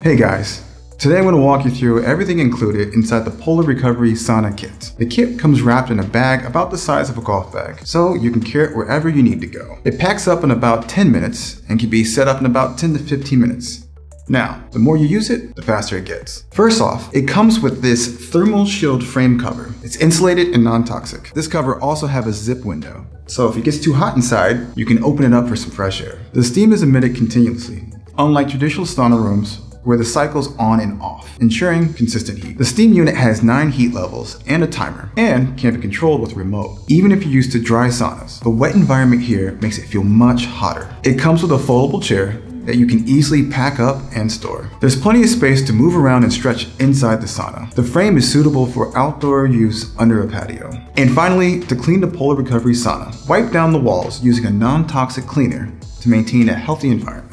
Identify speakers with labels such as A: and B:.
A: Hey guys, today I'm going to walk you through everything included inside the Polar Recovery Sauna Kit. The kit comes wrapped in a bag about the size of a golf bag, so you can carry it wherever you need to go. It packs up in about 10 minutes and can be set up in about 10 to 15 minutes. Now, the more you use it, the faster it gets. First off, it comes with this thermal shield frame cover. It's insulated and non-toxic. This cover also has a zip window, so if it gets too hot inside, you can open it up for some fresh air. The steam is emitted continuously, unlike traditional sauna rooms where the cycle's on and off, ensuring consistent heat. The steam unit has 9 heat levels and a timer, and can be controlled with a remote. Even if you're used to dry saunas, the wet environment here makes it feel much hotter. It comes with a foldable chair that you can easily pack up and store. There's plenty of space to move around and stretch inside the sauna. The frame is suitable for outdoor use under a patio. And finally, to clean the Polar Recovery sauna, wipe down the walls using a non-toxic cleaner to maintain a healthy environment.